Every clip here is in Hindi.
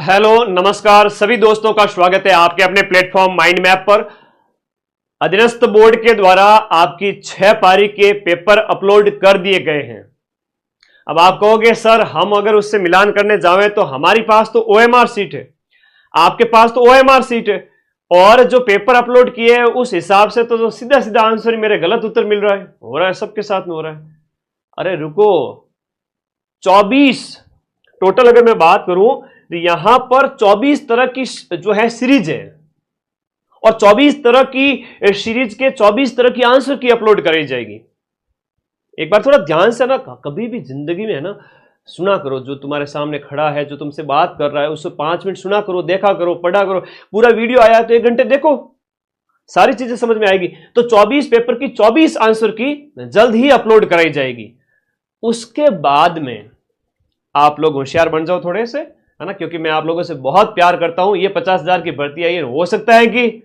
हेलो नमस्कार सभी दोस्तों का स्वागत है आपके अपने प्लेटफॉर्म माइंड मैप पर। अधीनस्थ बोर्ड के द्वारा आपकी 6 पारी के पेपर अपलोड कर दिए गए हैं। अब आप कहोगे सर हम अगर उससे मिलान करने जाएं तो हमारी पास तो ओएमआर सीट है, आपके पास तो ओएमआर सीट है और जो पेपर अपलोड किए हैं उस हिसाब से तो सीधा सीधा आंसर ही मेरे गलत उत्तर मिल रहा है। हो रहा है सबके साथ में हो रहा है। अरे रुको, 24 टोटल अगर मैं बात करूं तो यहां पर 24 तरह की जो है सीरीज है और 24 तरह की सीरीज के 24 तरह की आंसर की अपलोड कराई जाएगी। एक बार थोड़ा ध्यान से ना, कभी भी जिंदगी में है ना सुना करो, जो तुम्हारे सामने खड़ा है जो तुमसे बात कर रहा है उससे 5 मिनट सुना करो, देखा करो, पढ़ा करो। पूरा वीडियो आया तो 1 घंटे देखो, सारी चीजें समझ में आएगी। तो 24 पेपर की 24 आंसर की जल्द ही अपलोड कराई जाएगी। उसके बाद में आप लोग होशियार बन जाओ थोड़े से, है ना, क्योंकि मैं आप लोगों से बहुत प्यार करता हूं। ये 50,000 की भर्ती आई है, हो सकता है कि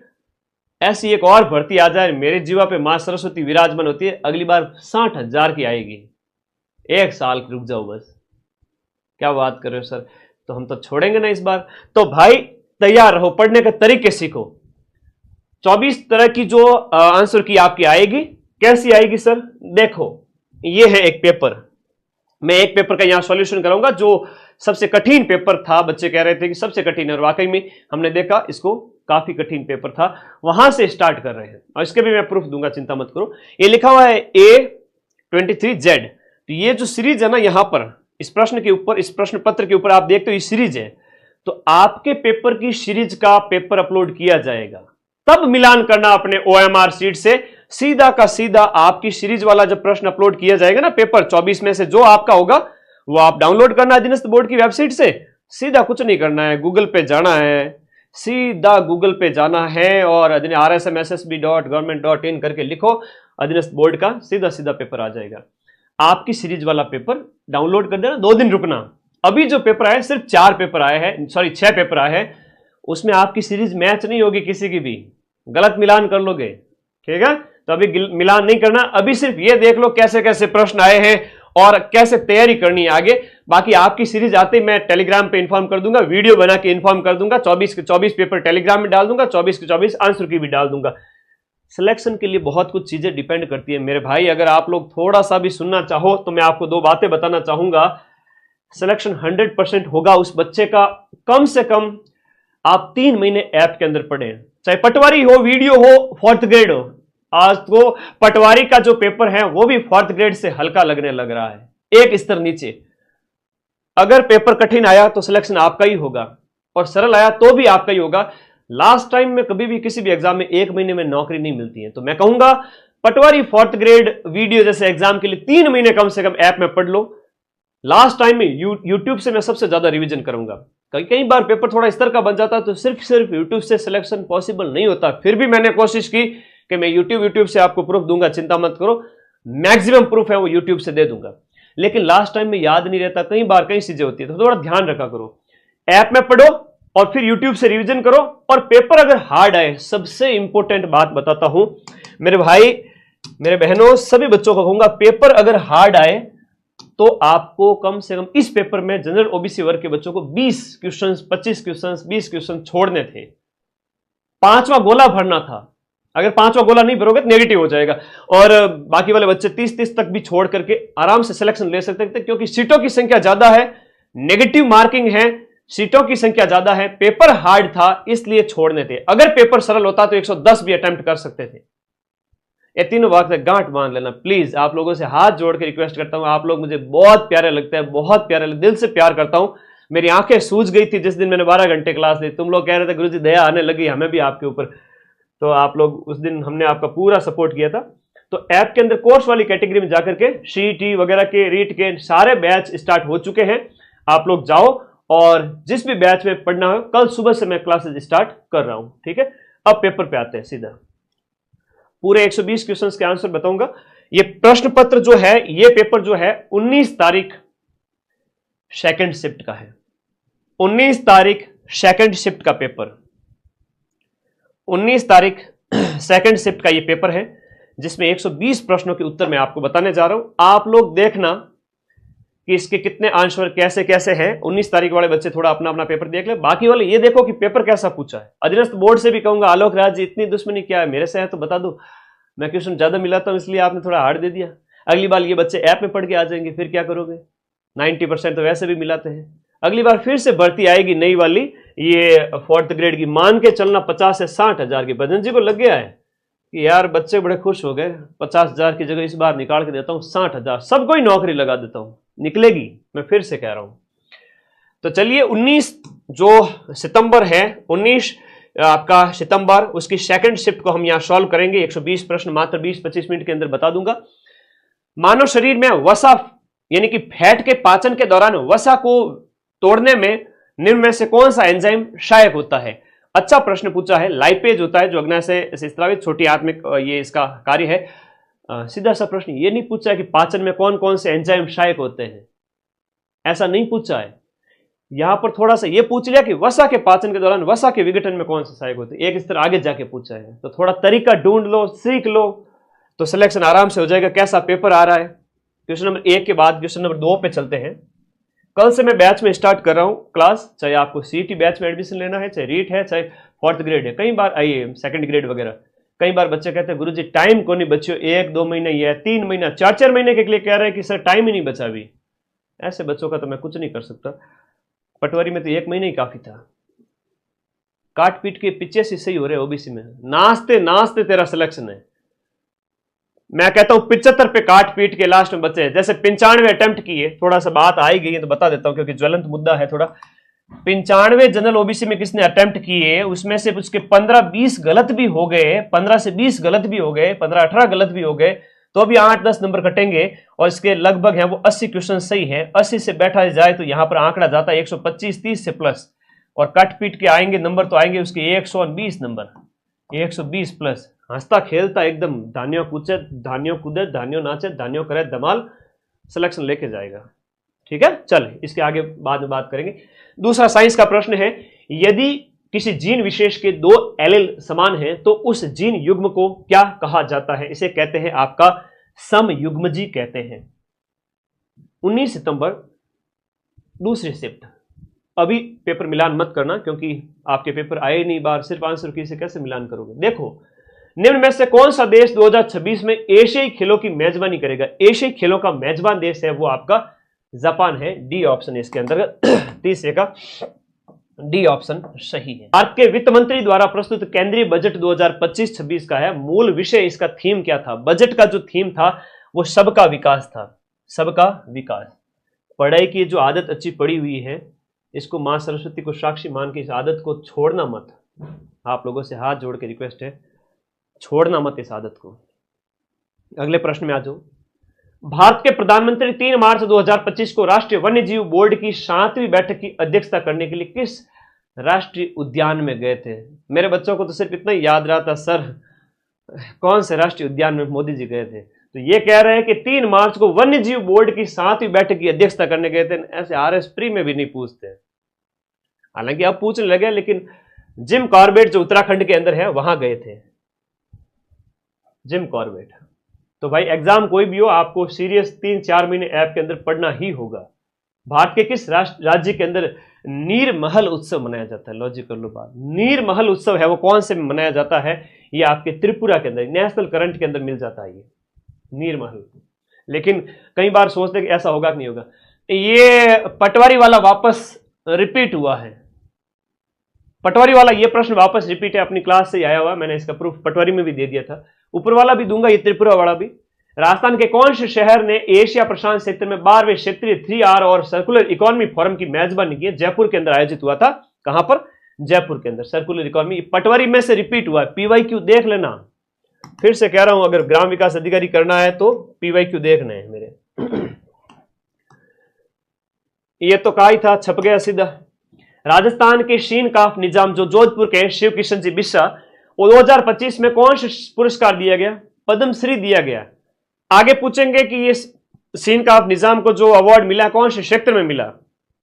ऐसी एक और भर्ती आ जाए, मेरे जीवा पे मां सरस्वती विराजमान होती है, अगली बार 60,000 की आएगी। 1 साल रुक जाओ बस। क्या बात कर रहे हो सर, तो हम तो छोड़ेंगे ना इस बार। तो भाई तैयार रहो, पढ़ने के तरीके सीखो। 24 तरह की जो आंसर की आपकी आएगी। कैसी आएगी सर? देखो, ये है एक पेपर, मैं एक पेपर का यहां सॉल्यूशन कराऊंगा जो सबसे कठिन पेपर था। बच्चे कह रहे थे कि सबसे कठिन है और वाकई में हमने देखा इसको काफी कठिन पेपर था। वहां से स्टार्ट कर रहे हैं और इसके भी मैं प्रूफ दूंगा, चिंता मत करो। ये लिखा हुआ है A23Z। तो ये जो सीरीज है ना, यहां पर इस प्रश्न के ऊपर, इस प्रश्न पत्र के ऊपर आप देखते हो ये सीरीज है। तो आपके पेपर की सीरीज का पेपर अपलोड किया जाएगा, तब मिलान करना अपने OMR सीट से। सीधा का सीधा आपकी सीरीज वाला जब प्रश्न अपलोड किया जाएगा ना, पेपर 24 में से जो आपका होगा वो आप डाउनलोड करना अधीनस्थ बोर्ड की वेबसाइट से। सीधा कुछ नहीं करना है, गूगल पे जाना है, सीधा गूगल पे जाना है और rsmssb.government.in करके लिखो अधीनस्थ बोर्ड का, सीधा सीधा पेपर आ जाएगा। आपकी सीरीज वाला पेपर डाउनलोड कर देना, 2 दिन रुकना। अभी जो पेपर आए सिर्फ 4 पेपर आए हैं, सॉरी 6 पेपर आए हैं, उसमें आपकी सीरीज मैच नहीं होगी किसी की भी, गलत मिलान कर लोगे। ठीक है, तो अभी मिलान नहीं करना, अभी सिर्फ ये देख लो कैसे कैसे प्रश्न आए हैं और कैसे तैयारी करनी है आगे। बाकी आपकी सीरीज आते ही मैं टेलीग्राम पे इन्फॉर्म कर दूंगा, वीडियो बना के इन्फॉर्म कर दूंगा। 24 के 24 पेपर टेलीग्राम में डाल दूंगा, 24 के 24 आंसर की भी डाल दूंगा। सिलेक्शन के लिए बहुत कुछ चीजें डिपेंड करती है मेरे भाई। अगर आप लोग थोड़ा सा भी सुनना चाहो तो मैं आपको 2 बातें बताना चाहूंगा। सिलेक्शन 100% होगा उस बच्चे का, कम से कम आप 3 महीने ऐप के अंदर पढ़े, चाहे पटवारी हो, वीडियो हो, 4th ग्रेड हो। आज तो पटवारी का जो पेपर है वो भी 4th ग्रेड से हल्का लगने लग रहा है, एक स्तर नीचे। अगर पेपर कठिन आया तो सिलेक्शन आपका ही होगा और सरल आया तो भी आपका ही होगा। लास्ट टाइम में कभी भी किसी भी एग्जाम में 1 महीने में नौकरी नहीं मिलती है। तो मैं कहूंगा पटवारी 4th ग्रेड वीडियो जैसे एग्जाम के लिए 3 महीने कम से कम ऐप में पढ़ लो। लास्ट टाइम में यूट्यूब से मैं सबसे ज्यादा रिवीजन करूंगा। कई बार पेपर थोड़ा स्तर का बन जाता है तो सिर्फ यूट्यूब से सिलेक्शन पॉसिबल नहीं होता। फिर भी मैंने कोशिश की कि मैं यूट्यूब से आपको प्रूफ दूंगा, चिंता मत करो, मैक्सिमम प्रूफ है वो यूट्यूब से दे दूंगा। लेकिन लास्ट टाइम में याद नहीं रहता, कई बार कई चीजें होती है, तो थोड़ा ध्यान रखा करो। ऐप में पढ़ो और फिर यूट्यूब से रिवीजन करो। और पेपर अगर हार्ड आए, सबसे इंपॉर्टेंट बात बताता हूं मेरे भाई, मेरे बहनों, सभी बच्चों को कहूंगा, पेपर अगर हार्ड आए तो आपको कम से कम इस पेपर में जनरल ओबीसी वर्ग के बच्चों को 20 क्वेश्चन, 25 क्वेश्चन, 20 क्वेश्चन छोड़ने थे। 5वां गोला भरना था। अगर 5वां गोला नहीं भरोगे तो नेगेटिव हो जाएगा और बाकी वाले बच्चे 30 तक भी छोड़ करके आराम से सिलेक्शन ले सकते थे, क्योंकि सीटों की संख्या ज्यादा है, नेगेटिव मार्किंग है, सीटों की संख्या ज्यादा है, पेपर हार्ड था इसलिए छोड़ने थे। अगर पेपर सरल होता तो 110 भी अटेम्प्ट कर सकते थे। ये तीनों बात गांठ बांध लेना प्लीज। आप लोगों से हाथ जोड़ के रिक्वेस्ट करता हूं, आप लोग मुझे बहुत प्यारे लगते हैं, बहुत प्यारे, दिल से प्यार करता हूं। मेरी आंखें सूज गई थी जिस दिन मैंने 12 घंटे क्लास ली। तुम लोग कह रहे थे गुरुजी दया आने लगी हमें भी आपके ऊपर, तो आप लोग उस दिन हमने आपका पूरा सपोर्ट किया था। तो ऐप के अंदर कोर्स वाली कैटेगरी में जाकर के सीईटी वगैरह के, रीट के सारे बैच स्टार्ट हो चुके हैं। आप लोग जाओ और जिस भी बैच में पढ़ना हो, कल सुबह से मैं क्लासेस स्टार्ट कर रहा हूं। ठीक है, अब पेपर पे आते हैं सीधा। पूरे 120 क्वेश्चंस के आंसर बताऊंगा। ये प्रश्न पत्र जो है, ये पेपर जो है 19 तारीख सेकंड शिफ्ट का है। 19 तारीख सेकंड शिफ्ट का पेपर, 19 तारीख सेकंड शिफ्ट का ये पेपर है, जिसमें 120 प्रश्नों के उत्तर मैं आपको बताने जा रहा हूं। आप लोग देखना कि इसके कितने आंसर कैसे कैसे हैं। 19 तारीख वाले बच्चे थोड़ा अपना अपना पेपर देख ले, बाकी वाले ये देखो कि पेपर कैसा पूछा है। अधीनस्थ बोर्ड से भी कहूंगा आलोक राज जी इतनी दुश्मनी क्या है, मेरे से है तो बता दो, मैं क्वेश्चन ज्यादा मिलाता हूं इसलिए आपने थोड़ा हार्ड दे दिया। अगली बार ये बच्चे ऐप में पढ़ के आ जाएंगे, फिर क्या करोगे? 90% तो वैसे भी मिलाते हैं। अगली बार फिर से भर्ती आएगी नई वाली, ये 4th ग्रेड की, मान के चलना 50 से 60 हजार की। भजन जी को लग गया है कि यार बच्चे बड़े खुश हो गए, 50 हजार की जगह इस बार निकाल के देता हूं 60 हजार, सबको ही नौकरी लगा देता हूं, निकलेगी, मैं फिर से कह रहा हूं। तो चलिए 19 जो सितंबर है, 19 आपका सितंबर, उसकी सेकंड शिफ्ट को हम यहां सॉल्व करेंगे। 120 प्रश्न मात्र 20-25 मिनट के अंदर बता दूंगा। मानव शरीर में वसा यानी कि फैट के पाचन के दौरान वसा को तोड़ने में निम्न में से कौन सा एंजाइम सहायक होता है? अच्छा प्रश्न पूछा है। लाइपेज होता है जो अग्नाशय से स्रावित छोटी आत्मिक, ये इसका कार्य है। सीधा सा प्रश्न ये नहीं पूछा है कि पाचन में कौन कौन से एंजाइम सहायक होते हैं, ऐसा नहीं पूछा है। यहां पर थोड़ा सा ये पूछ लिया कि वसा के पाचन के दौरान वसा के विघटन में कौन से सहायक होते हैं, एक स्तर आगे जाके पूछा है। तो थोड़ा तरीका ढूंढ लो, सीख लो, तो सिलेक्शन आराम से हो जाएगा। कैसा पेपर आ रहा है? क्वेश्चन नंबर 1 के बाद क्वेश्चन नंबर 2 पे चलते हैं। कल से मैं बैच में स्टार्ट कर रहा हूं क्लास, चाहे आपको सीटी बैच में एडमिशन लेना है, चाहे रीट है, चाहे 4th ग्रेड है। कई बार आइए 2nd ग्रेड वगैरह, कई बार बच्चे कहते हैं गुरुजी टाइम को नहीं बच्चों, 1-2 महीने या 3 महीना 4-4 महीने के लिए कह रहे हैं कि सर टाइम ही नहीं बचा अभी। ऐसे बच्चों का तो मैं कुछ नहीं कर सकता। पटवारी में तो 1 महीने ही काफी था। काट पीट के पीछे से सही हो रहे ओबीसी में, नाचते नाचते तेरा सिलेक्शन है। मैं कहता हूं 75 पे काट पीट के लास्ट में बचे, जैसे 95 अटेम्प्ट किए। थोड़ा सा बात आई गई है तो बता देता हूं क्योंकि ज्वलंत मुद्दा है थोड़ा। 95 जनरल ओबीसी में किसने अटेम्प्ट किए, उसमें से उसके 15-20 गलत भी हो गए, 15 से 20 गलत भी हो गए, 15-18 गलत भी हो गए, तो भी 8-10 नंबर कटेंगे। और इसके लगभग है वो 80 क्वेश्चन सही है। 80 से बैठा जाए तो यहां पर आंकड़ा जाता है 125-30 से प्लस, और कट पीट के आएंगे नंबर तो आएंगे उसके 120 नंबर, 120 प्लस। हंसता खेलता एकदम धान्यों कूदे धान्यों नाचे धान्यों करे धमाल, सिलेक्शन लेके जाएगा। ठीक है, चल इसके आगे बाद में बात करेंगे। दूसरा साइंस का प्रश्न है, यदि किसी जीन विशेष के 2 एलील समान हैं तो उस जीन युग्म को क्या कहा जाता है? इसे कहते हैं आपका समयुग्मजी कहते हैं। 19 सितंबर दूसरी शिफ्ट। अभी पेपर मिलान मत करना क्योंकि आपके पेपर आए नहीं बार, सिर्फ आंसर की से कैसे मिलान करोगे? देखो निम्न में से कौन सा देश 2026 में एशियाई खेलों की मेजबानी करेगा? एशियाई खेलों का मेजबान देश है वो आपका जापान है। डी ऑप्शन है इसके अंतर्गत, तीसरे का डी ऑप्शन सही है। भारत के वित्त मंत्री द्वारा प्रस्तुत केंद्रीय बजट 2025-26 का है। मूल विषय इसका थीम क्या था? बजट का जो थीम था वो सबका विकास था, सबका विकास। पढ़ाई की जो आदत अच्छी पड़ी हुई है, इसको मां सरस्वती को साक्षी मान के इस आदत को छोड़ना मत। आप लोगों से हाथ जोड़ के रिक्वेस्ट है, छोड़ना मत इस आदत को। अगले प्रश्न में आ जाओ। भारत के प्रधानमंत्री 3 मार्च 2025 को राष्ट्रीय वन्य जीव बोर्ड की 7वीं बैठक की अध्यक्षता करने के लिए किस राष्ट्रीय उद्यान में गए थे? मेरे बच्चों को तो सिर्फ इतना ही याद रहा था सर कौन से राष्ट्रीय उद्यान में मोदी जी गए थे। तो ये कह रहे हैं कि 3 मार्च को वन्य जीव बोर्ड की 7वीं बैठक की अध्यक्षता करने गए थे। ऐसे आरएस प्री में भी नहीं पूछते, हालांकि अब पूछने लगे, लेकिन जिम कॉर्बेट जो उत्तराखंड के अंदर है वहां गए थे, जिम कॉर्बेट। तो भाई एग्जाम कोई भी हो, आपको सीरियस 3-4 महीने ऐप के अंदर पढ़ना ही होगा। भारत के किस राज्य के अंदर नीरमहल उत्सव मनाया जाता है? लॉजिक कर लो बात। नीरमहल उत्सव है वो कौन से मनाया जाता है? ये आपके त्रिपुरा के अंदर, नेशनल करंट के अंदर मिल जाता है ये नीरमहल। लेकिन कई बार सोचते हैं कि ऐसा होगा कि नहीं होगा। ये पटवारी वाला वापस रिपीट हुआ है, पटवारी वाला ये प्रश्न वापस रिपीट है, अपनी क्लास से आया हुआ। मैंने इसका प्रूफ पटवारी में भी दे दिया था, ऊपर वाला भी दूंगा, ये त्रिपुरा वाला भी। राजस्थान के कौन से शहर ने एशिया प्रशांत क्षेत्र में 12वें क्षेत्रीय 3R और सर्कुलर इकोनॉमी फोरम की मेजबानी की? जयपुर के अंदर आयोजित हुआ था। कहां पर? जयपुर के अंदर। सर्कुलर इकोनॉमी पटवारी में से रिपीट हुआ है। PYQ देख लेना, फिर से कह रहा हूं, अगर ग्राम विकास अधिकारी करना है तो PYQ देखना है मेरे। ये तो कहा ही था, छप गया सीधा। राजस्थान के शीन काफ निजाम जो जोधपुर के शिव किशन जी बिस्सा, वो 2025 में कौन से पुरस्कार दिया गया? पद्मश्री दिया गया। आगे पूछेंगे कि ये शीन काफ निजाम को जो अवार्ड मिला कौन से क्षेत्र में मिला?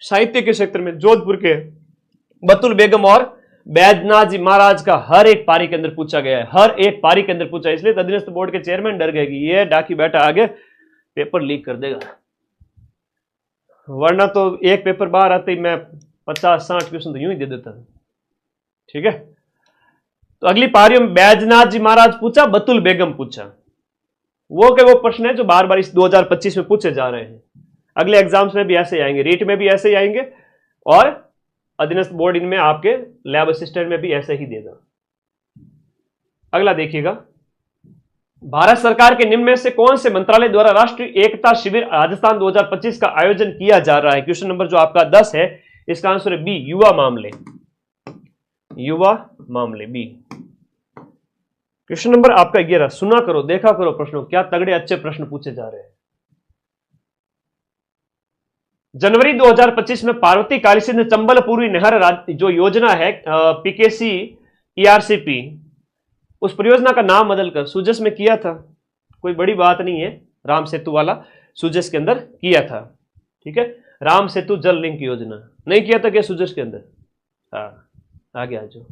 साहित्य के क्षेत्र में। जोधपुर के बतुल बेगम और बैजनाथ जी महाराज का हर एक पारी के अंदर पूछा गया है, हर एक पारी के अंदर पूछा। इसलिए अधीनस्थ बोर्ड के चेयरमैन डर गए कि ये डाकी बैठा आगे पेपर लीक कर देगा। वरना तो एक पेपर बाहर आते ही मैं 50-60 क्वेश्चन तो यूं ही दे देता था। ठीक है, तो अगली पारी में बैजनाथ जी महाराज पूछा, बतुल बेगम पूछा। वो के वो प्रश्न है जो बार बार इस 2025 में पूछे जा रहे हैं। अगले एग्जाम्स में भी ऐसे ही आएंगे, रीट में भी ऐसे ही आएंगे, और अधीनस्थ बोर्ड इनमें आपके लैब असिस्टेंट में भी ऐसे ही देगा। अगला देखिएगा, भारत सरकार के निम्न में से कौन से मंत्रालय द्वारा राष्ट्रीय एकता शिविर राजस्थान 2025 का आयोजन किया जा रहा है? क्वेश्चन नंबर जो आपका 10 है, इसका आंसर है बी, युवा मामले। युवा मामले बी। क्वेश्चन नंबर आपका 11, सुना करो देखा करो प्रश्नों, क्या तगड़े अच्छे प्रश्न पूछे जा रहे हैं। जनवरी 2025 में पार्वती कालीसिंध चंबल पूर्वी नहर जो योजना है पीकेसी ईआरसीपी, उस परियोजना का नाम बदलकर सुजस में किया था। कोई बड़ी बात नहीं है, राम सेतु वाला सुजस के अंदर किया था। ठीक है, राम सेतु जल लिंक योजना नहीं किया था क्या सुजस के अंदर? हाँ, आगे आ जाओ।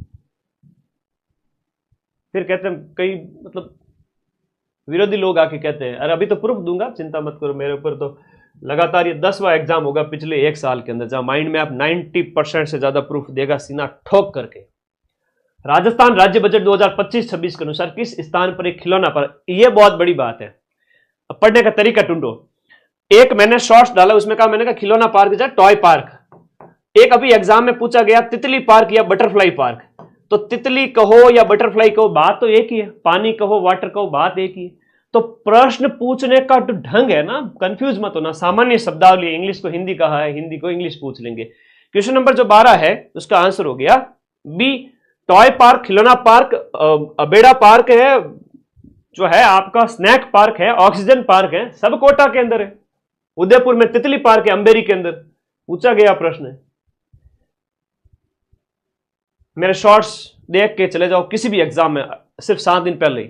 फिर कहते हैं कई मतलब विरोधी लोग आके कहते हैं अरे अभी तो प्रूफ दूंगा, चिंता मत करो मेरे ऊपर, तो लगातार ये 10वां एग्जाम होगा पिछले 1 साल के अंदर जहां माइंड में आप 90% से ज्यादा प्रूफ देगा सीना ठोक करके। राजस्थान राज्य बजट 2025-26 के अनुसार किस स्थान पर एक खिलौना पार्क, ये बहुत बड़ी बात है। अब पढ़ने का तरीका ढूंढो। एक मैंने शॉर्ट्स डाला, उसमें कहा, मैंने कहा खिलौना पार्क जा टॉय पार्क। एक अभी एग्जाम में पूछा गया तितली पार्क या बटरफ्लाई पार्क, तो तितली कहो या बटरफ्लाई कहो बात तो एक ही है, पानी कहो वाटर कहो बात एक ही है। तो प्रश्न पूछने का जो ढंग है ना, कंफ्यूज मत होना। सामान्य शब्दावली, इंग्लिश को हिंदी कहा है, हिंदी को इंग्लिश पूछ लेंगे। क्वेश्चन नंबर जो 12 है उसका आंसर हो गया बी, टॉय पार्क, खिलौना पार्क, अबेड़ा पार्क है, जो है आपका स्नैक पार्क है, ऑक्सीजन पार्क है, सब कोटा के अंदर है। उदयपुर में तितली पार्क है, अंबेरी के अंदर पूछा गया प्रश्न है। मेरे शॉर्ट्स देख के चले जाओ किसी भी एग्जाम में, सिर्फ 7 दिन पहले ही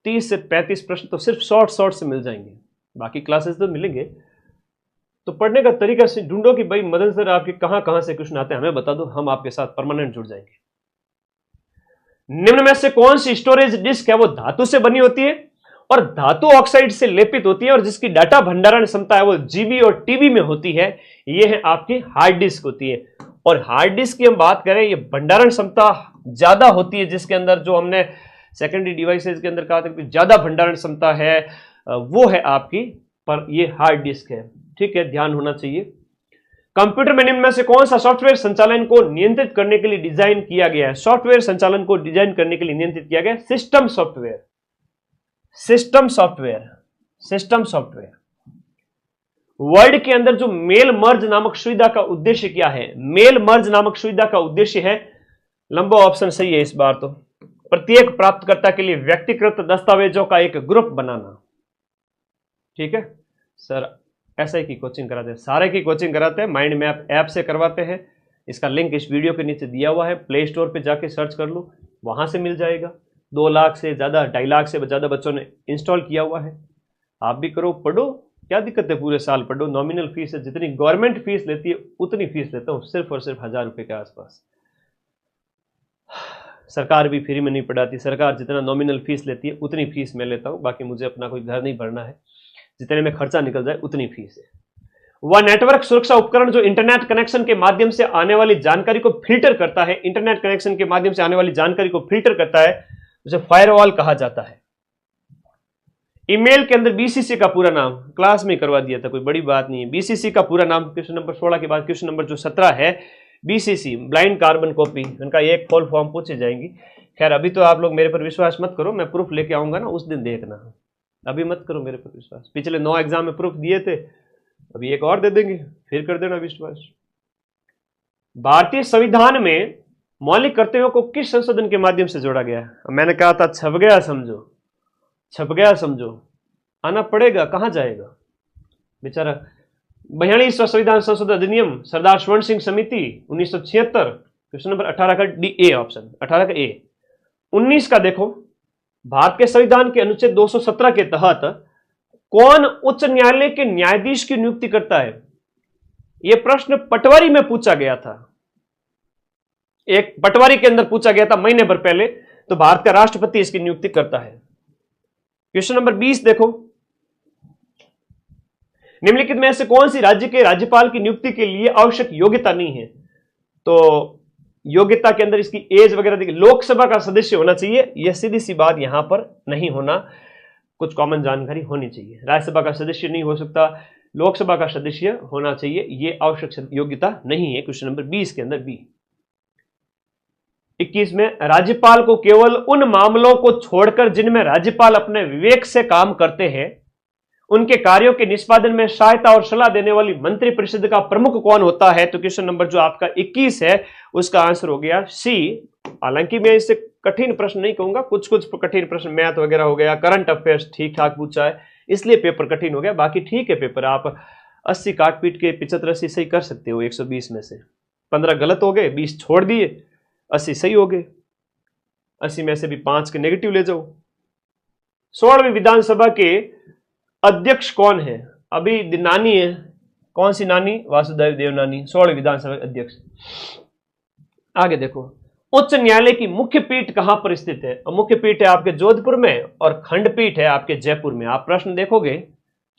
30 से 35 प्रश्न तो सिर्फ शॉर्ट से मिल जाएंगे, बाकी क्लासेस तो मिलेंगे। तो पढ़ने का तरीका से ढूंढो कि भाई मदन सर आपके कहां से क्वेश्चन आते हैं, हमें बता दो, हम आपके साथ परमानेंट जुड़ जाएंगे। निम्न में से कौन सी स्टोरेज डिस्क है वो धातु से बनी होती है और धातु ऑक्साइड से लेपित होती है और जिसकी डाटा भंडारण क्षमता है वो जीबी और टीबी में होती है? ये है आपकी हार्ड डिस्क होती है। और हार्ड डिस्क की हम बात करें, ये भंडारण क्षमता ज्यादा होती है, जिसके अंदर जो हमने सेकेंडरी डिवाइसेस के अंदर कहा था कि ज्यादा भंडारण क्षमता है, वो है आपकी, पर ये हार्ड डिस्क है। ठीक है, ध्यान होना चाहिए। कंप्यूटर में निम्न में से कौन सा सॉफ्टवेयर संचालन को नियंत्रित करने के लिए डिजाइन किया गया है? सॉफ्टवेयर संचालन को डिजाइन करने के लिए नियंत्रित किया गया system software. System software, system software. Word के अंदर जो मेल मर्ज नामक सुविधा का उद्देश्य क्या है? मेल मर्ज नामक सुविधा का उद्देश्य है, लंबा ऑप्शन सही है इस बार तो, प्रत्येक प्राप्तकर्ता के लिए व्यक्तिगत दस्तावेजों का एक ग्रुप बनाना। ठीक है सर, एसआई की कोचिंग कराते हैं, सारे की कोचिंग कराते हैं, माइंड मैप ऐप से करवाते हैं। इसका लिंक इस वीडियो के नीचे दिया हुआ है, प्ले स्टोर पे जाके सर्च कर लो, वहां से मिल जाएगा। 2 लाख से ज्यादा, 2.5 लाख से ज्यादा बच्चों ने इंस्टॉल किया हुआ है। आप भी करो, पढ़ो, क्या दिक्कत है, पूरे साल पढ़ो। नॉमिनल फीस है, जितनी गवर्नमेंट फीस लेती है उतनी फीस लेता हूं, सिर्फ और सिर्फ 1000 रुपए के आसपास। सरकार भी फ्री में नहीं पढ़ाती, सरकार जितना नॉमिनल फीस लेती है उतनी फीस मैं लेता हूं, बाकी मुझे अपना कोई घर नहीं भरना है, जितने में खर्चा निकल जाए उतनी फीस है। वह नेटवर्क सुरक्षा उपकरण जो इंटरनेट कनेक्शन के माध्यम से आने वाली जानकारी को फिल्टर करता है, इंटरनेट कनेक्शन के माध्यम से आने वाली जानकारी को फिल्टर करता है, उसे फायरवॉल कहा जाता है। ईमेल के अंदर बीसीसी का पूरा नाम, क्लास में करवा दिया था, कोई बड़ी बात नहीं है। बीसीसी का पूरा नाम क्वेश्चन नंबर 16 के बाद क्वेश्चन नंबर जो 17 है, बीसीसी ब्लाइंड कार्बन कॉपी, उनका एक फुल फॉर्म पूछी जाएंगी। खैर अभी तो आप लोग मेरे पर विश्वास मत करो, मैं प्रूफ लेके आऊंगा ना, उस दिन देखना, अभी मत करो मेरे पर विश्वास। पिछले 9 एग्जाम में प्रूफ दिए थे, अभी एक और दे देंगे, फिर कर देना विश्वास। भारतीय संविधान में मौलिक कर्तव्यों को किस संशोधन के माध्यम से जोड़ा गया है? मैंने कहा था छप गया समझो, छप गया समझो, आना पड़ेगा, कहां जाएगा बेचारा। 42वां संविधान संशोधन अधिनियम, सरदार स्वर्ण सिंह समिति 1976, क्वेश्चन नंबर 18 का डी ए ऑप्शन, 18 का ए। 19 का देखो, भारत के संविधान के अनुच्छेद 217 के तहत कौन उच्च न्यायालय के न्यायाधीश की नियुक्ति करता है? यह प्रश्न पटवारी में पूछा गया था, एक पटवारी के अंदर पूछा गया था महीने भर पहले, तो भारत का राष्ट्रपति इसकी नियुक्ति करता है। क्वेश्चन नंबर 20 देखो, निम्नलिखित में से कौन सी राज्य के राज्यपाल की नियुक्ति के लिए आवश्यक योग्यता नहीं है? तो योग्यता के अंदर इसकी एज वगैरह देखिए, लोकसभा का सदस्य होना चाहिए, यह सीधी सी बात यहां पर नहीं होना, कुछ कॉमन जानकारी होनी चाहिए। राज्यसभा का सदस्य नहीं हो सकता, लोकसभा का सदस्य होना चाहिए, यह आवश्यक योग्यता नहीं है। क्वेश्चन नंबर 20 के अंदर बी। 21 में राज्यपाल को केवल उन मामलों को छोड़कर जिनमें राज्यपाल अपने विवेक से काम करते हैं, उनके कार्यों के निष्पादन में सहायता और सलाह देने वाली मंत्रिपरिषद का प्रमुख कौन होता है? तो क्वेश्चन नंबर जो आपका 21 है उसका आंसर हो गया सी। हालांकि मैं इससे कठिन प्रश्न नहीं कहूंगा, कुछ कुछ कठिन प्रश्न मैथ वगैरह हो गया, करंट अफेयर्स ठीक ठाक पूछा है इसलिए पेपर कठिन हो गया, बाकी ठीक है पेपर। आप 80 काट पीट के 75-80 सही कर सकते हो 120 में से। 15 गलत हो गए, 20 छोड़ दिए, 80 सही हो गए। 80 में से भी 5 के नेगेटिव ले जाओ। 16वीं विधानसभा के अध्यक्ष कौन है? अभी नानी है, कौन सी नानी? वासुदेव देवनानी 16वीं विधानसभा अध्यक्ष। आगे देखो, उच्च न्यायालय की मुख्य पीठ कहां पर स्थित है? मुख्य पीठ है आपके जोधपुर में और खंडपीठ है आपके जयपुर में। आप प्रश्न देखोगे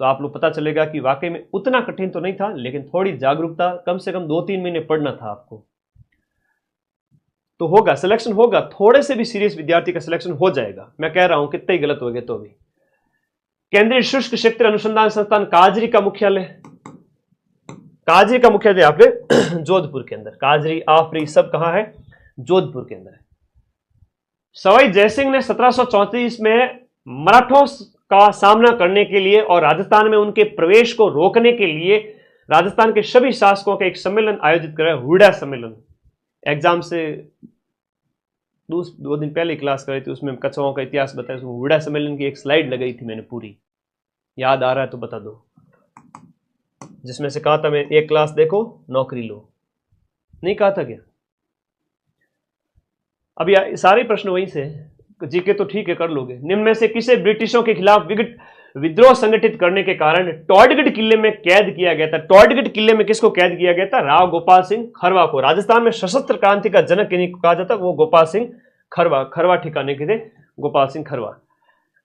तो आप लोग पता चलेगा कि वाकई में उतना कठिन तो नहीं था, लेकिन थोड़ी जागरूकता, कम से कम 2-3 महीने पढ़ना था आपको, तो होगा, सिलेक्शन होगा। थोड़े से भी सीरियस विद्यार्थी का सिलेक्शन हो जाएगा, मैं कह रहा हूं कितने ही गलत हो गए तो भी। केंद्रीय शुष्क क्षेत्र अनुसंधान संस्थान काजरी का मुख्यालय, काजरी का मुख्यालय आपके जोधपुर के अंदर। काजरी, आफरी सब कहां है? जोधपुर के अंदर है। सवाई जयसिंह ने 1734 में मराठों का सामना करने के लिए और राजस्थान में उनके प्रवेश को रोकने के लिए राजस्थान के सभी शासकों का एक सम्मेलन आयोजित कराया, हुड़ा सम्मेलन। एग्जाम से 2 दिन पहले क्लास कराई थी, उसमें कछुओं का इतिहास बताया, उसमें हुड़ा सम्मेलन की एक स्लाइड लगाई थी मैंने पूरी, याद आ रहा है तो बता दो, जिसमें से कहा था मैं एक क्लास देखो नौकरी लो, नहीं कहा था क्या? अब सारे प्रश्न वहीं से, जीके तो ठीक है कर लोगे। निम्न में से किसे ब्रिटिशों के खिलाफ विद्रोह संगठित करने के कारण टॉडगढ़ किले में कैद किया गया था? टॉडगढ़ किले में किसको कैद किया गया था? राव गोपाल सिंह खरवा को। राजस्थान में सशस्त्र क्रांति का जनक किन्हीं को कहा जाता, वो गोपाल सिंह खरवा। खरवा ठिकाने के थे गोपाल सिंह खरवा।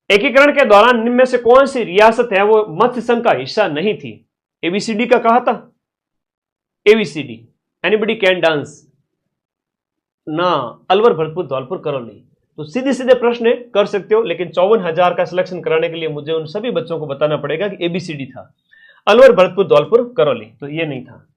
एकीकरण के दौरान निम्न में से कौन सी रियासत है वो मत्स्य संघ का हिस्सा नहीं थी? एबीसीडी का कहा था, एबीसीडी, एनीबडी कैन डांस ना, अलवर, भरतपुर, धौलपुर, करौली। तो सीधे सीधे प्रश्न कर सकते हो, लेकिन 54,000 का सिलेक्शन कराने के लिए मुझे उन सभी बच्चों को बताना पड़ेगा कि एबीसीडी था, अलवर, भरतपुर, धौलपुर, करौली, तो ये नहीं था।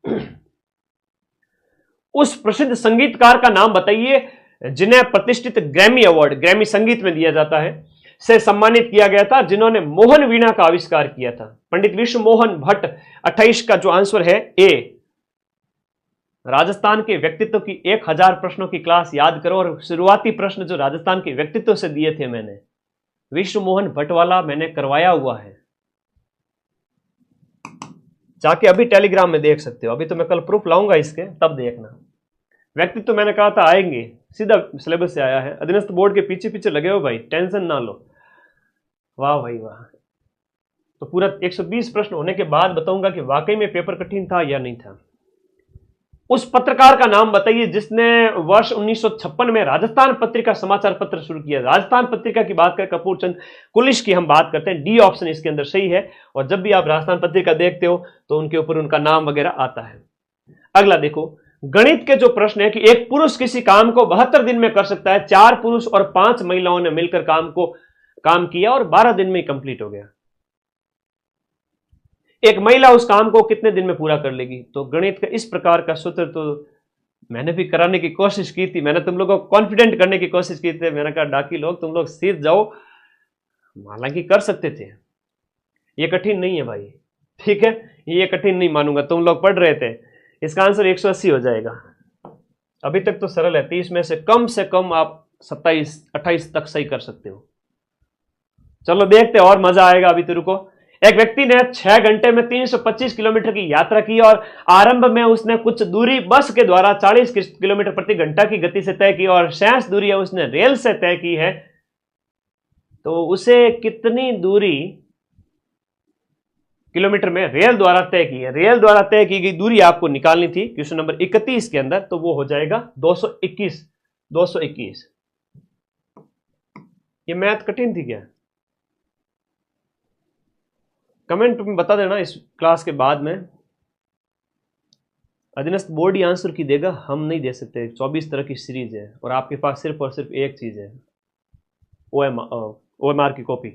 उस प्रसिद्ध संगीतकार का नाम बताइए जिन्हें प्रतिष्ठित ग्रैमी अवार्ड, ग्रैमी संगीत में दिया जाता है, से सम्मानित किया गया था, जिन्होंने मोहन वीणा का आविष्कार किया था। पंडित विश्व मोहन भट्ट। 28 का जो आंसर है ए। राजस्थान के व्यक्तित्व की 1000 प्रश्नों की क्लास याद करो, और शुरुआती प्रश्न जो राजस्थान के व्यक्तित्व से दिए थे मैंने, विश्व मोहन भट्ट वाला मैंने करवाया हुआ है, जाके अभी टेलीग्राम में देख सकते हो। अभी तो मैं कल प्रूफ लाऊंगा इसके, तब देखना। व्यक्तित्व मैंने कहा था आएंगे, सीधा सिलेबस से आया है। अधीनस्थ बोर्ड के पीछे पीछे लगे हो भाई, टेंशन ना लो। वाह भाई वाह। तो पूरा 120 प्रश्न होने के बाद बताऊंगा कि वाकई में पेपर कठिन था या नहीं था। उस पत्रकार का नाम बताइए जिसने वर्ष 1956 में राजस्थान पत्रिका समाचार पत्र शुरू किया। राजस्थान पत्रिका की बात करें, कपूर चंद कुलिश की हम बात करते हैं, डी ऑप्शन इसके अंदर सही है। और जब भी आप राजस्थान पत्रिका देखते हो तो उनके ऊपर उनका नाम वगैरह आता है। अगला देखो, गणित के जो प्रश्न है कि एक पुरुष किसी काम को 72 दिन में कर सकता है, 4 पुरुष और 5 महिलाओं ने मिलकर काम किया और 12 दिन में ही कंप्लीट हो गया। एक महिला उस काम को कितने दिन में पूरा कर लेगी? तो गणित का इस प्रकार का सूत्र तो मैंने भी कराने की कोशिश की थी, मैंने तुम लोगों को कॉन्फिडेंट करने की कोशिश की थी। मैंने कहा डाकी लोग तुम लोग सीख जाओ, हालांकि कर सकते थे। ये कठिन नहीं है भाई, ठीक है, ये कठिन नहीं मानूंगा, तुम लोग पढ़ रहे थे। इसका आंसर 180 हो जाएगा। अभी तक तो सरल है, 30 में से कम आप 27-28 तक सही कर सकते हो। चलो देखते और मजा आएगा। अभी तो रुको। एक व्यक्ति ने 6 घंटे में 325 किलोमीटर की यात्रा की और आरंभ में उसने कुछ दूरी बस के द्वारा 40 किलोमीटर प्रति घंटा की गति से तय की और शेष दूरी है उसने रेल से तय की है, तो उसे कितनी दूरी किलोमीटर में रेल द्वारा तय की है? रेल द्वारा तय की गई दूरी आपको निकालनी थी क्वेश्चन नंबर 31 के अंदर, तो वो हो जाएगा 221। ये मैथ कठिन थी क्या? कमेंट में बता देना इस क्लास के बाद में। अधीनस्थ बोर्ड ही आंसर की देगा, हम नहीं दे सकते। 24 तरह की सीरीज है और आपके पास सिर्फ और सिर्फ एक चीज है, OMR की कॉपी।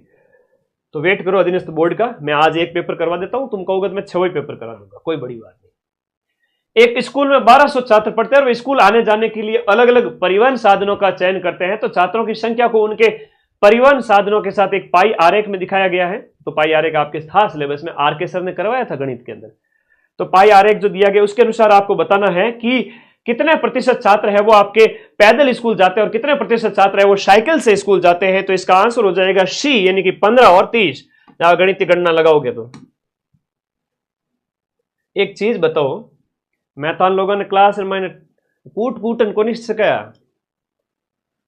तो वेट करो अधीनस्थ बोर्ड का, मैं आज एक पेपर करवा देता हूं, तुम कहोगे तो मैं 6 पेपर करा दूंगा, कोई बड़ी बात नहीं। एक स्कूल में 1200 छात्र पढ़ते हैं और वे स्कूल आने जाने के लिए अलग अलग परिवहन साधनों का चयन करते हैं। तो छात्रों की संख्या को उनके परिवहन साधनों के साथ एक पाई आरेख में दिखाया गया है। तो पाई आरेख आपके था सिलेबस में, आर के सर ने करवाया था गणित के अंदर। तो पाई आरेख जो दिया गया उसके अनुसार आपको बताना है कि कितने प्रतिशत छात्र है वो आपके पैदल स्कूल जाते हैं और कितने प्रतिशत छात्र है वो साइकिल से स्कूल जाते हैं। तो इसका आंसर हो जाएगा सी, यानी कि 15 और 30। गणित की गणना लगाओगे तो एक चीज बताओ, मैथान लोगों ने क्लास मैंने कूट कूटन को नहीं सिखाया,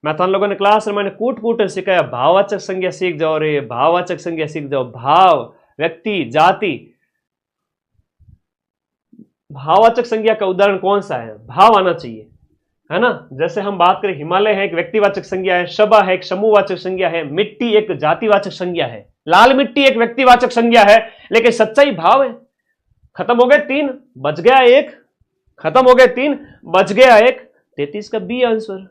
मैथान लोगों ने क्लास मैंने कूट कूटन सिखाया। भाववाचक संज्ञा सीख जाओ रे, भाववाचक संज्ञा सीख जाओ। भाव, व्यक्ति, जाति। भाववाचक संज्ञा का उदाहरण कौन सा है? भाव आना चाहिए, है ना। जैसे हम बात करें, हिमालय है एक व्यक्तिवाचक संज्ञा है, शबा है एक समूहवाचक संज्ञा है, मिट्टी एक जातिवाचक संज्ञा है, लाल मिट्टी एक व्यक्तिवाचक संज्ञा है। लेकिन सच्चाई भाव है। खत्म हो गए 3, बच गया 1, खत्म हो गए 3, बच गया 1। 33 का बी आंसर।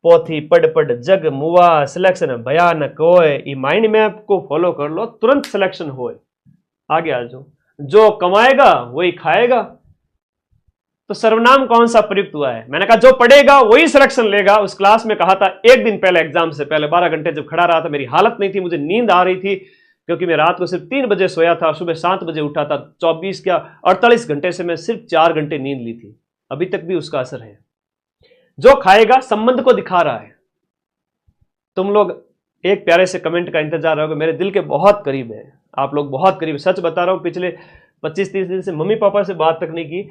पोथी पढ़ पढ़ जग मुआ, सिलेक्शन भयानक होए। ई माइंड मैप को फॉलो कर लो, तुरंत सिलेक्शन होए। आगे आ जाओ। जो कमाएगा वही खाएगा। तो सर्वनाम कौन सा प्रयुक्त हुआ है? मैंने कहा जो पढ़ेगा वही सिलेक्शन लेगा। उस क्लास में कहा था एक दिन पहले, एग्जाम से पहले 12 घंटे जब खड़ा रहा था, मेरी हालत नहीं थी, मुझे नींद आ रही थी क्योंकि मैं रात को सिर्फ 3 बजे सोया था, सुबह 7 बजे उठा था। 48 घंटे से मैं सिर्फ 4 घंटे नींद ली थी। अभी तक भी उसका असर है। जो खाएगा संबंध को दिखा रहा है। तुम लोग एक प्यारे से कमेंट का इंतजार रहोगे, मेरे दिल के बहुत करीब है आप लोग, बहुत करीब। सच बता रहा हूं, पिछले 25-30 दिन से मम्मी पापा से बात तक नहीं की।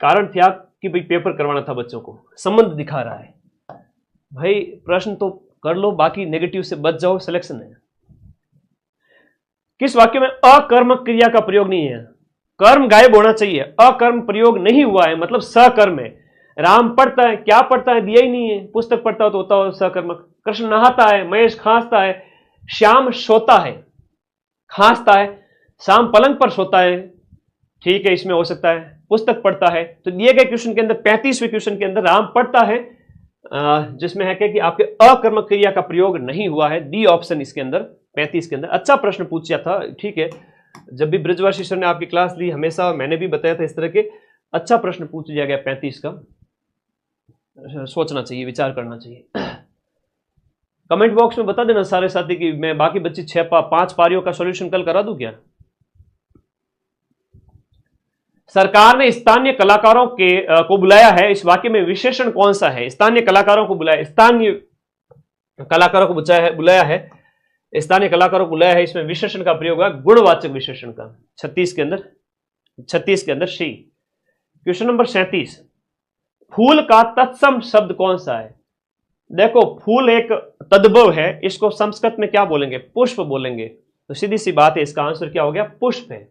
कारण था कि भाई पेपर करवाना था बच्चों को, संबंध दिखा रहा है। भाई प्रश्न तो कर लो, बाकी नेगेटिव से बच जाओ, सिलेक्शन है। किस वाक्य में अकर्मक क्रिया का प्रयोग नहीं है? कर्म गायब होना चाहिए, अकर्म प्रयोग नहीं हुआ है, मतलब सकर्म है। राम पढ़ता है, क्या पढ़ता है दिया ही नहीं है। पुस्तक पढ़ता हो तो होता हो सकर्मक। कृष्ण नहाता है, महेश खांसता है, श्याम सोता है, खांसता है, शाम पलंग पर सोता है, ठीक है, इसमें हो सकता है। पुस्तक पढ़ता है, तो दिए गए क्वेश्चन के अंदर 35वें क्वेश्चन के अंदर राम पढ़ता है, जिसमें है कि आपके अकर्मक क्रिया का प्रयोग नहीं हुआ है। डी ऑप्शन इसके अंदर 35 के अंदर। अच्छा प्रश्न पूछा था, ठीक है। जब भी ब्रजवासी सर ने आपकी क्लास ली, हमेशा मैंने भी बताया था इस तरह के अच्छा प्रश्न पूछ लिया गया 35 का। सोचना चाहिए, विचार करना चाहिए। कमेंट बॉक्स में बता देना सारे साथी कि मैं बाकी बच्ची 5 पारियों का सॉल्यूशन कल करा दूं क्या? सरकार ने स्थानीय कलाकारों को बुलाया है, इस वाक्य में विशेषण कौन सा है? स्थानीय कलाकारों को बुलाया, स्थानीय कलाकारों को बुलाया है, स्थानीय कलाकारों को बुलाया है, इसमें विशेषण का प्रयोग है गुणवाचक विशेषण का। 36 के अंदर सी। क्वेश्चन नंबर 37, फूल का तत्सम शब्द कौन सा है? देखो, फूल एक तद्भव है, इसको संस्कृत में क्या बोलेंगे? पुष्प बोलेंगे। तो सीधी सी बात है, इसका आंसर क्या हो गया? पुष्प है।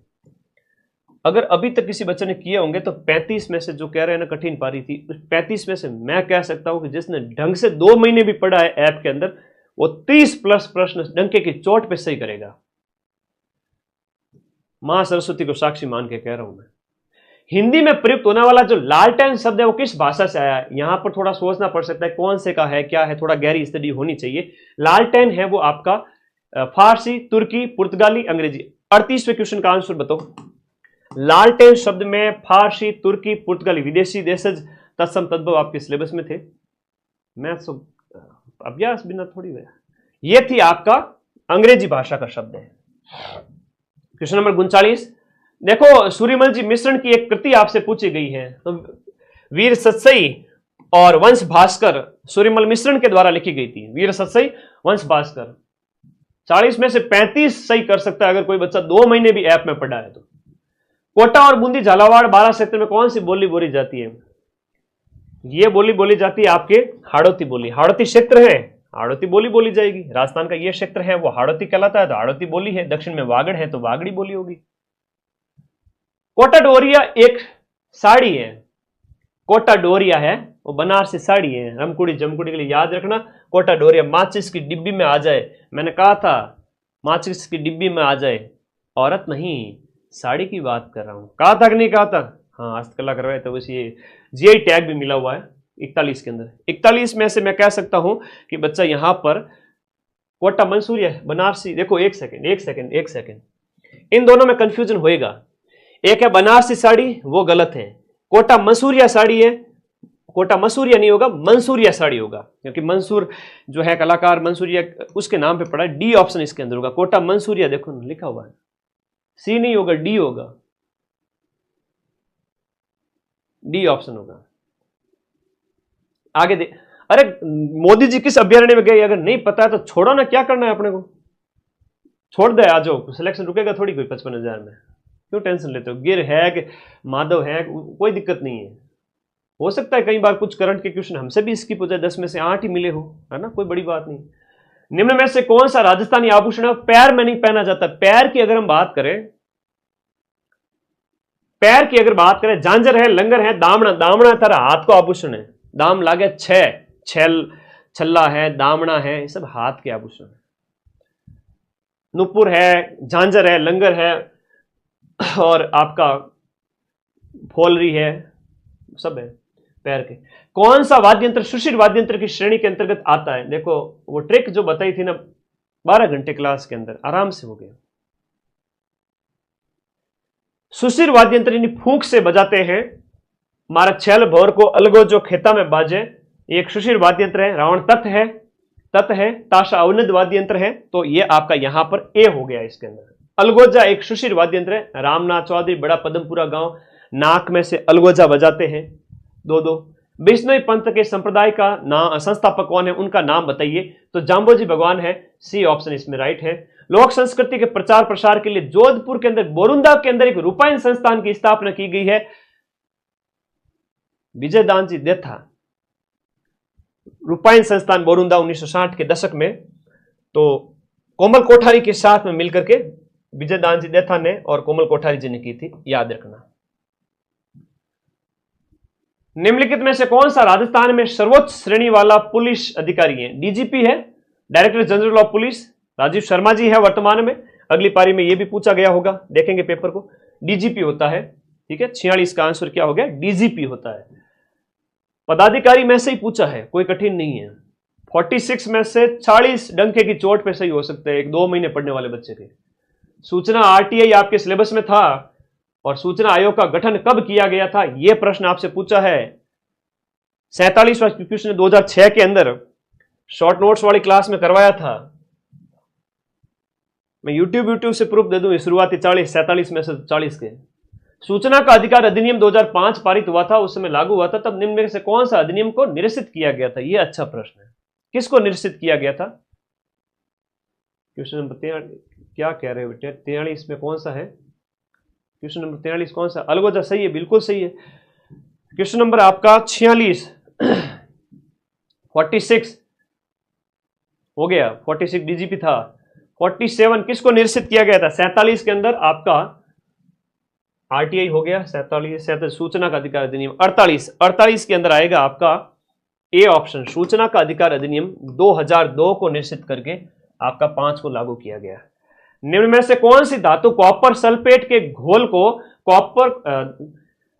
अगर अभी तक किसी बच्चे ने किए होंगे तो 35 में से जो कह रहे हैं ना कठिन पारी थी, 35 में से मैं कह सकता हूं कि जिसने ढंग से 2 महीने भी पढ़ा है ऐप के अंदर, वो 30+ प्रश्न डंके की चोट पे सही करेगा। मां सरस्वती को साक्षी मान के कह रहा हूं मैं। हिंदी में प्रयुक्त होने वाला जो लालटेन शब्द है वो किस भाषा से आया है? यहां पर थोड़ा सोचना पड़ सकता है, कौन से का है, क्या है, थोड़ा गहरी स्टडी होनी चाहिए। लालटेन है वो आपका फारसी, तुर्की, पुर्तगाली, अंग्रेजी। 38वें क्वेश्चन का आंसर बताओ। लालटेन शब्द में फारसी, तुर्की, पुर्तगाली, विदेशी देशज, तत्सम, तद्भव आपके सिलेबस में थे। मैथ्स अभ्यास बिना थोड़ी हुआ। ये थी आपका अंग्रेजी भाषा का शब्द है। क्वेश्चन नंबर 39, देखो सूर्यमल जी मिश्रण की एक कृति आपसे पूछी गई है। तो वीर सतसई और वंश भास्कर सूर्यमल मिश्रण के द्वारा लिखी गई थी। वीर सतसई, वंश भास्कर। 40 में से 35 सही कर सकता है अगर कोई बच्चा 2 महीने भी ऐप में पढ़ा है तो। कोटा और बूंदी झालावाड़ 12 क्षेत्र में कौन सी बोली बोली जाती है? ये बोली बोली जाती है आपके हाड़ौती बोली। हाड़ौती क्षेत्र है, हाड़ौती बोली बोली जाएगी। राजस्थान का ये क्षेत्र है वो हाड़ौती कहलाता है, तो हाड़ौती बोली है। दक्षिण में वागड़ है तो वागड़ी बोली होगी। कोटा डोरिया एक साड़ी है, कोटा डोरिया है वो बनारसी साड़ी है। रमकुड़ी जमकुड़ी के लिए याद रखना, कोटा डोरिया माचिस की डिब्बी में आ जाए। मैंने कहा था माचिस की डिब्बी में आ जाए, औरत नहीं साड़ी की बात कर रहा हूं। कहा था कि नहीं कहा था? हाँ, हस्तकला करवाए तो बस ये जीआई टैग भी मिला हुआ है 41 के अंदर। 41 में से मैं कह सकता हूं कि बच्चा यहां पर कोटा मंसूर है, बनारसी। देखो एक सेकंड एक सेकंड एक सेकंड, इन दोनों में कंफ्यूजन होएगा। एक है बनारसी साड़ी, वो गलत है। कोटा मंसूरिया साड़ी है, कोटा मसूरिया नहीं होगा, मंसूरिया साड़ी होगा, क्योंकि मंसूर जो है कलाकार मंसूरिया उसके नाम पे पड़ा है। डी ऑप्शन इसके अंदर होगा, कोटा मंसूरिया देखो ना लिखा हुआ है। सी नहीं होगा, डी होगा, डी ऑप्शन होगा। आगे दे, अरे मोदी जी किस अभ्यारण्य में गए, अगर नहीं पता है तो छोड़ो ना, क्या करना है अपने को, छोड़ दे, आ जाओ, सिलेक्शन रुकेगा थोड़ी कोई 55,000 में, क्यों टेंशन लेते हो? गिर है कि माधव है, कोई दिक्कत नहीं है। हो सकता है कई बार कुछ करंट के क्वेश्चन हमसे भी स्किप हो जाए, 10 में से 8 ही मिले हो, है ना, कोई बड़ी बात नहीं। निम्न में से कौन सा राजस्थानी आभूषण है पैर में नहीं पहना जाता? पैर की अगर हम बात करें, पैर की अगर बात करें, झांझर है, लंगर है, दामना, दामना तारा हाथ को आभूषण है, दाम लागे छल, छल्ला है, दामना है, ये सब हाथ के आभूषण है। नुपुर है, झांझर है, लंगर है, और आपका फोलरी है, सब है पैर के। कौन सा वाद्य यंत्र सुशील वाद्य यंत्र की श्रेणी के अंतर्गत आता है? देखो वो ट्रिक जो बताई थी ना 12 घंटे क्लास के अंदर, आराम से हो गया। सुशील वाद्य यंत्र यानी फूंक से बजाते हैं, मारा छल भोर को अलगो जो खेता में बाजे, एक सुशील वाद्य यंत्र है। रावण तत् है, ताशा अवनद वाद्य यंत्र है, तो ये आपका यहां पर ए हो गया इसके अंदर। अलगोजा एक सुशील वाद्य यंत्र है। रामनाथ चौधरी, बड़ा पदमपुरा गांव, नाक में से अलगोजा बजाते हैं। दो विष्णु पंथ के संप्रदाय का नाम, संस्थापक कौन है, उनका नाम बताइए, तो जाम्बोजी भगवान है, सी ऑप्शन इसमें राइट है। लोक संस्कृति के प्रचार प्रसार के लिए जोधपुर के अंदर बोरुंदा के अंदर एक रूपायन संस्थान की स्थापना की गई है, विजयदान जी देथा। रूपायन संस्थान बोरुंदा 1960 के दशक में, तो कोमल कोठारी के साथ में मिलकर के विजयदान जी देथा ने और कोमल कोठारी जी ने की थी, याद रखना। निम्नलिखित में से कौन सा राजस्थान में सर्वोच्च श्रेणी वाला पुलिस अधिकारी है? डीजीपी है, director general of police, Rajeev Sharma ji है वर्तमान में। अगली पारी में यह भी पूछा गया होगा, देखेंगे पेपर को, डीजीपी होता है, ठीक है। 46 का आंसर क्या हो गया? डीजीपी होता है। पदाधिकारी में से ही पूछा है, कोई कठिन नहीं है। 46 में से 40 डंके की चोट पे सही हो सकते हैं, 1-2 महीने पढ़ने वाले बच्चे के। सूचना आरटीआई आपके सिलेबस में था, और सूचना आयोग का गठन कब किया गया था, यह प्रश्न आपसे पूछा है। 47वां क्वेश्चन 2006 के अंदर शॉर्ट नोट्स वाली क्लास में करवाया था। मैं यूट्यूब से प्रूफ दे दूं, शुरुआती 47 में से 40 के। सूचना का अधिकार अधिनियम 2005 पारित हुआ था, उस समय लागू हुआ था, तब निम्न में से कौन सा अधिनियम को निरसित किया गया था? यह अच्छा प्रश्न है, किसको निरसित किया गया था? क्वेश्चन नंबर 43, क्या कह रहे हो बेटे, 43 में कौन सा है? क्वेश्चन नंबर 43 कौन सा? अलगोजा सही है, बिल्कुल सही है। क्वेश्चन नंबर आपका 46 46 हो गया, 46 डीजीपी था। 47 किसको निरसित किया गया था? 47 के अंदर आपका आरटीआई हो गया, 47 सूचना का अधिकार अधिनियम। 48 के अंदर आएगा आपका ए ऑप्शन, सूचना का अधिकार अधिनियम 2002 को निश्चित करके आपका 5 को लागू किया गया। निम्न में से कौन सी धातु कॉपर सल्फेट के घोल को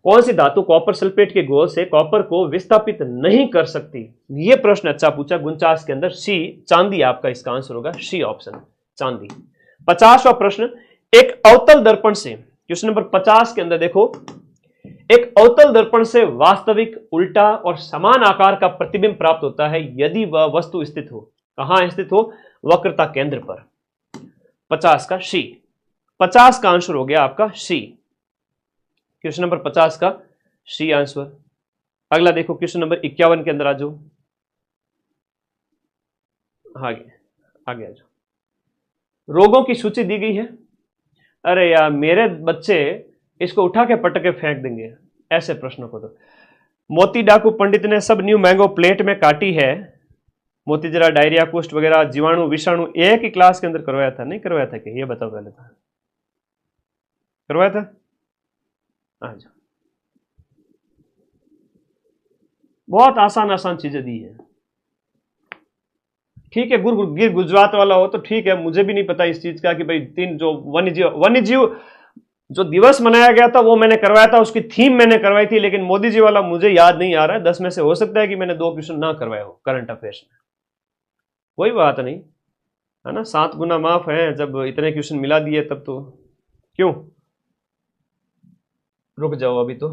कौन सी धातु कॉपर सल्फेट के घोल से कॉपर को विस्थापित नहीं कर सकती? यह प्रश्न अच्छा पूछा 49 के अंदर। सी चांदी आपका इसका आंसर होगा, सी ऑप्शन चांदी। 50वां प्रश्न, एक अवतल दर्पण से, क्वेश्चन नंबर 50 के अंदर देखो, एक अवतल दर्पण से वास्तविक, उल्टा और समान आकार का प्रतिबिंब प्राप्त होता है यदि वह वस्तु स्थित हो। कहां स्थित हो? वक्रता केंद्र पर। 50 का सी, 50 का आंसर हो गया आपका सी, क्वेश्चन नंबर 50 का सी आंसर। अगला देखो क्वेश्चन नंबर 51 के अंदर आ जाओ, आगे आ जाओ। रोगों की सूची दी गई है। अरे यार मेरे बच्चे इसको उठा के पटक के फेंक देंगे ऐसे प्रश्नों को। तो मोती डाकू पंडित ने सब न्यू मैंगो प्लेट में काटी है। मोती जरा डायरिया, कुष्ठ वगैरह, जीवाणु, विषाणु एक ही क्लास के अंदर करवाया था, नहीं करवाया था कि? ये बताओ पहले, था करवाया था? अच्छा, बहुत आसान आसान चीजें दी है। ठीक है, गिर गुजरात वाला हो तो ठीक है, मुझे भी नहीं पता इस चीज का कि भाई तीन जो वन्य जीव जो दिवस मनाया गया था वो मैंने करवाया था, उसकी थीम मैंने करवाई थी, लेकिन मोदी जी वाला मुझे याद नहीं आ रहा है। 10 में से हो सकता है कि मैंने 2 क्वेश्चन ना करवाए हो करंट अफेयर्स में, कोई बात नहीं, है ना, 7 गुना माफ है, जब इतने क्वेश्चन मिला दिए तब तो क्यों। रुक जाओ, अभी तो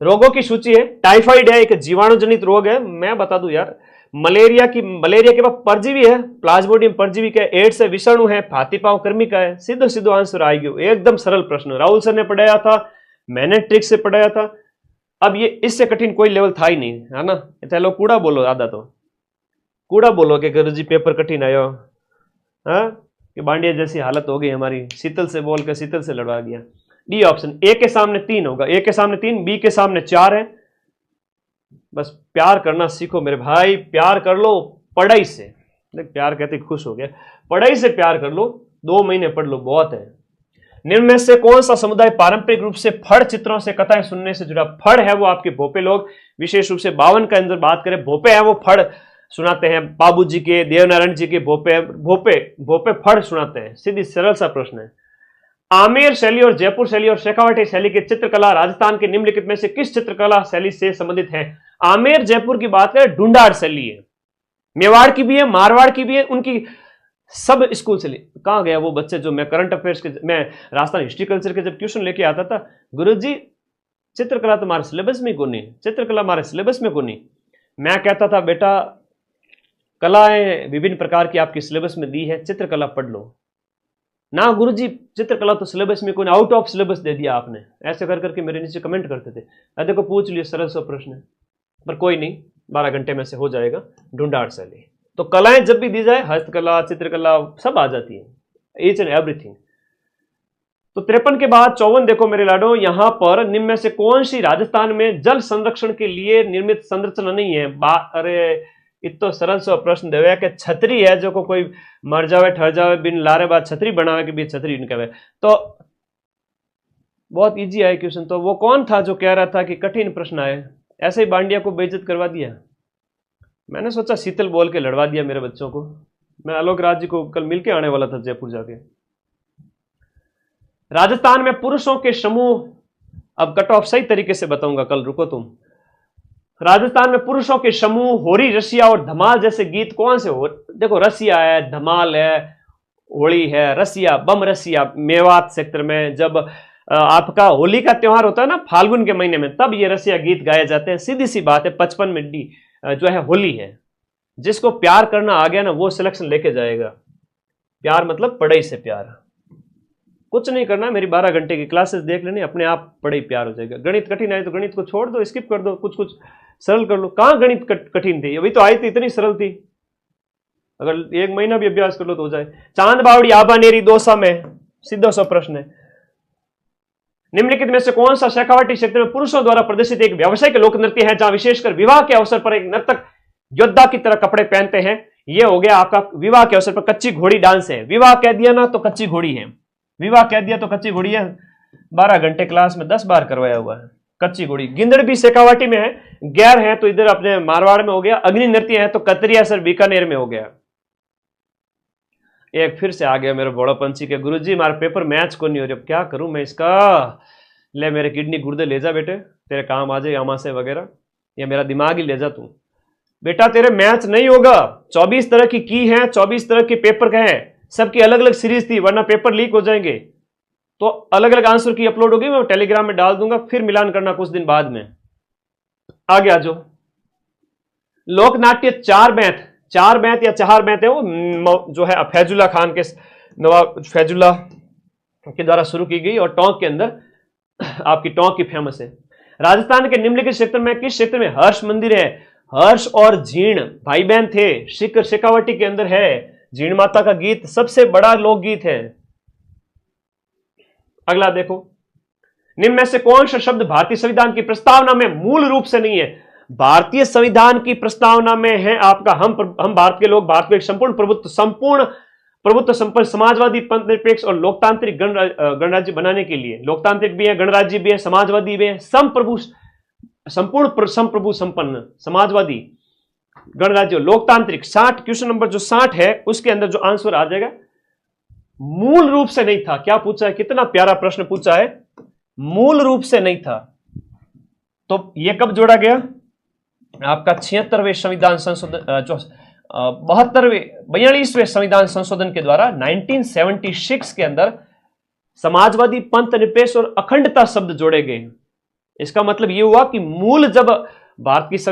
रोगों की सूची है। टाइफाइड है, एक जीवाणु जनित रोग है, मैं बता दूं यार। मलेरिया के बाद परजीवी है, प्लाज्मोडियम परजीवी का, एड्स है, विषाणु है, फातीपाव कर्मी का है। सीधो सीधो आंसर आ गयो, एकदम सरल प्रश्न, राहुल सर ने पढ़ाया था, मैंने ट्रिक से पढ़ाया था। अब ये इससे कठिन कोई लेवल था ही नहीं, है ना। चलो कूड़ा बोलो, आधा तो कूड़ा बोलो कि गुरु जी पेपर कठिन आयो, हाँ, कि बांडिया जैसी हालत हो गई हमारी, शीतल से बोल के शीतल से लड़वा दिया। डी ऑप्शन, ए के सामने 3 होगा, ए के सामने 3, बी के सामने 4 है। बस प्यार करना सीखो मेरे भाई, प्यार कर लो पढ़ाई से। प्यार कहते खुश हो गया, पढ़ाई से प्यार कर लो, 2 महीने पढ़ लो, बहुत है। निम्न में से कौन सा समुदाय पारंपरिक रूप से फड़ चित्रों से कथाएं सुनने से जुड़ा। फड़ है वो आपके भोपे लोग, विशेष रूप से 52 के अंदर बात करें, भोपे है वो फड़ सुनाते हैं। बाबू जी के, देवनारायण जी के भोपे भोपे भोपे फड़ सुनाते हैं। सीधी सरल सा प्रश्न है। आमेर शैली और जयपुर शैली और शेखावटी शैली की चित्रकला राजस्थान के निम्नलिखित में से किस चित्रकला शैली से संबंधित है। आमेर जयपुर की बात करें, ढूंढाड़ शैली है, मेवाड़ की भी है, मारवाड़ की भी है, उनकी सब स्कूल से। कहां गया वो बच्चे जो मैं करंट अफेयर्स के, मैं राजस्थान हिस्ट्री कल्चर के जब ट्यूशन लेके आता था, गुरुजी चित्रकला तुम्हारे सिलेबस में कौन नहीं, चित्रकला हमारे सिलेबस में कौन नहीं। मैं कहता था बेटा कलाएं विभिन्न प्रकार की आपकी सिलेबस में दी है, चित्रकला पढ़ लो ना। गुरुजी चित्रकला तो सिलेबस में कोई, आउट ऑफ सिलेबस दे दिया आपने, ऐसे कर करके मेरे नीचे कमेंट करते थे। अरे देखो पूछ लिया, सरल सा प्रश्न है, पर कोई नहीं, 12 घंटे में से हो जाएगा। ढूंढाड़ शैली तो कलाएं जब भी दी जाए, हस्तकला, चित्रकला सब आ जाती है, ईच एंड एवरीथिंग। तो 53 के बाद 54 देखो मेरे लाडो, यहां पर निम्न में से कौन सी राजस्थान में जल संरक्षण के लिए निर्मित संरचना नहीं है। अरे इतो सरल सा प्रश्न देवे कि छतरी है, जो को कोई मर जावे ठहर जावे बिन लारे बाद छतरी बनावे के भी छतरी नहीं कहे, तो बहुत इजी है क्वेश्चन। तो वो कौन था जो कह रहा था कि कठिन प्रश्न आए, ऐसे ही बांडिया को बेइज्जत करवा दिया। मैंने सोचा शीतल बोल के लड़वा दिया मेरे बच्चों को। मैं आलोक राज जी को कल मिलके आने वाला था जयपुर जाके। राजस्थान में पुरुषों के समूह, अब कट ऑफ सही तरीके से बताऊंगा कल, रुको तुम। राजस्थान में पुरुषों के समूह, होरी, रसिया और धमाल जैसे गीत कौन से हो। देखो रसिया है, धमाल है, होली है, रसिया बम रसिया मेवात सेक्टर में जब आपका होली का त्योहार होता है ना फाल्गुन के महीने में, तब ये रसिया गीत गाए जाते हैं। सीधी सी बात है, 55 में डी जो है होली है। जिसको प्यार करना आ गया ना वो सिलेक्शन लेके जाएगा। प्यार मतलब पढ़ाई से प्यार, कुछ नहीं करना, मेरी 12 घंटे की क्लासेस देख लेनी, अपने आप पढ़ाई प्यार हो जाएगा। गणित कठिन आए तो गणित को छोड़ दो, स्किप कर दो, कुछ कुछ सरल कर लो। कहां गणित कठिन थी, अभी तो आई थी, इतनी सरल थी, अगर 1 महीना भी अभ्यास कर लो तो हो जाए। चांद बावड़ी आबानेरी दोसा में, सीधा सा प्रश्न है। निम्नलिखित में से कौन सा शेखावाटी क्षेत्र में पुरुषों द्वारा प्रदर्शित एक व्यावसायिक लोक नृत्य है, जहां विशेषकर विवाह के अवसर पर एक नर्तक योद्धा की तरह कपड़े पहनते हैं। यह हो गया आपका विवाह के अवसर पर कच्ची घोड़ी डांस है। विवाह कह दिया ना तो कच्ची घोड़ी है, विवाह कह दिया तो कच्ची घोड़ी है। 12 घंटे क्लास में 10 बार करवाया हुआ है कच्ची घोड़ी। गिंदड़ भी शेखावाटी में है, गैर है तो इधर अपने मारवाड़ में हो गया। अग्नि नृत्य है तो कतरिया सर बीकानेर में हो गया। एक फिर से आ गया मेरे बड़ा पंछी के, गुरुजी हमारा पेपर मैच को नहीं हो रही, अब क्या करूं मैं इसका। ले मेरे किडनी गुर्दे ले जा बेटे, तेरे काम आ जाए आमाशय वगैरह, या मेरा दिमाग ही ले जा तू बेटा, तेरे मैच नहीं होगा। 24 तरह की है, 24 तरह के पेपर का है, सबकी अलग अलग सीरीज थी, वरना पेपर लीक हो जाएंगे। तो अलग अलग आंसर की अपलोड होगी, मैं टेलीग्राम में डाल दूंगा, फिर मिलान करना कुछ दिन बाद में। आगे आ जाओ। लोकनाट्य चार बैंत या चार बैंत है, वो जो है फैजुल्ला खान के, नवाब फैजुल्ला के द्वारा शुरू की गई, और टोंक के अंदर आपकी टोंक की फेमस है। राजस्थान के निम्नलिखित क्षेत्र में किस क्षेत्र में हर्ष मंदिर है। हर्ष और जीण भाई बहन थे, शेखावाटी के अंदर है। जीण माता का गीत सबसे बड़ा लोकगीत है। अगला देखो, निम्न में से कौन सा शब्द भारतीय संविधान की प्रस्तावना में मूल रूप से नहीं है। भारतीय संविधान की प्रस्तावना में है आपका हम भारत के लोग, भारत को एक संपूर्ण प्रभुत्व संपन्न समाजवादी पंथ निरपेक्ष और लोकतांत्रिक गणराज्य बनाने के लिए, लोकतांत्रिक भी है, गणराज्य भी है, समाजवादी भी है, संपूर्ण संप्रभु संपन्न समाजवादी गणराज्य लोकतांत्रिक 60 क्वेश्चन नंबर जो 60 है उसके अंदर जो आंसर आ जाएगा मूल रूप से नहीं था। क्या पूछा है, कितना प्यारा प्रश्न पूछा है, मूल रूप से नहीं था। तो यह कब जोड़ा गया, आपका 76वें संविधान संशोधन, जो 42वें संविधान संशोधन के द्वारा 1976 के अंदर समाजवादी, पंथ निरपेक्ष और अखंडता शब्द जोड़े गए। इसका मतलब यह हुआ कि मूल जब भारत की